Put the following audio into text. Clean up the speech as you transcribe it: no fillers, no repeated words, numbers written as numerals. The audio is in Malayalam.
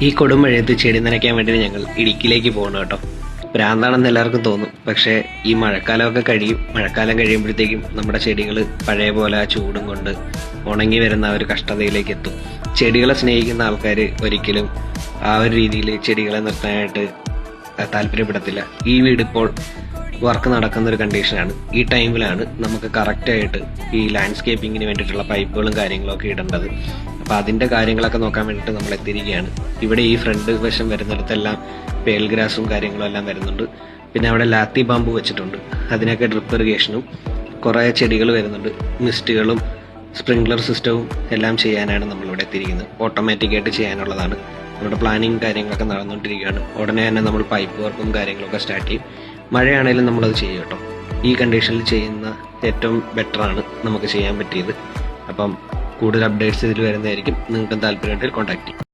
ഈ കൊടും മഴയത്ത് ചെടി നനയ്ക്കാൻ വേണ്ടി ഞങ്ങൾ ഇടുക്കിയിലേക്ക് പോകണം കേട്ടോ. ഭ്രാന്താണെന്ന് എല്ലാവർക്കും തോന്നും, പക്ഷേ ഈ മഴക്കാലമൊക്കെ മഴക്കാലം കഴിയുമ്പോഴത്തേക്കും നമ്മുടെ ചെടികൾ പഴയ പോലെ ആ ചൂടും കൊണ്ട് ഉണങ്ങി വരുന്ന ആ ഒരു കഷ്ടതയിലേക്ക് എത്തും. ചെടികളെ സ്നേഹിക്കുന്ന ആൾക്കാർ ഒരിക്കലും ആ ഒരു രീതിയിൽ ചെടികളെ നിർത്താനായിട്ട് താല്പര്യപ്പെടത്തില്ല. ഈ വീടിപ്പോൾ വർക്ക് നടക്കുന്ന ഒരു കണ്ടീഷനാണ്. ഈ ടൈമിലാണ് നമുക്ക് കറക്റ്റായിട്ട് ഈ ലാൻഡ്സ്കേപ്പിങ്ങിന് വേണ്ടിയിട്ടുള്ള പൈപ്പുകളും കാര്യങ്ങളൊക്കെ ഇടേണ്ടത്. അപ്പോൾ അതിൻ്റെ കാര്യങ്ങളൊക്കെ നോക്കാൻ വേണ്ടിയിട്ട് നമ്മൾ എത്തിയിരിക്കുകയാണ്. ഇവിടെ ഈ ഫ്രണ്ട് വശം വരുന്നിടത്തെല്ലാം പേൾ ഗ്രാസും കാര്യങ്ങളും എല്ലാം വരുന്നുണ്ട്. പിന്നെ അവിടെ ലാത്തി ബാമ്പു വെച്ചിട്ടുണ്ട്. അതിനൊക്കെ ഡ്രിപ്പ് ഇറിഗേഷനും കുറേ ചെടികൾ വരുന്നുണ്ട്. മിസ്റ്റുകളും സ്പ്രിംഗ്ലർ സിസ്റ്റവും എല്ലാം ചെയ്യാനാണ് നമ്മളിവിടെ എത്തിയിരിക്കുന്നത്. ഓട്ടോമാറ്റിക്കായിട്ട് ചെയ്യാനുള്ളതാണ്. നമ്മുടെ പ്ലാനിങ് കാര്യങ്ങളൊക്കെ നടന്നുകൊണ്ടിരിക്കുകയാണ്. ഉടനെ തന്നെ നമ്മൾ പൈപ്പ് വർക്കും കാര്യങ്ങളൊക്കെ സ്റ്റാർട്ട് ചെയ്യും. മഴയാണെങ്കിലും നമ്മളത് ചെയ്യും കേട്ടോ. ഈ കണ്ടീഷനിൽ ചെയ്യുന്ന ഏറ്റവും ബെറ്ററാണ് നമുക്ക് ചെയ്യാൻ പറ്റിയത്. അപ്പം കൂടുതൽ അപ്ഡേറ്റ്സ് ഇതിൽ വരുന്നതായിരിക്കും. നിങ്ങൾക്ക് താല്പര്യമുണ്ടെങ്കിൽ കോൺടാക്ട് ചെയ്യും.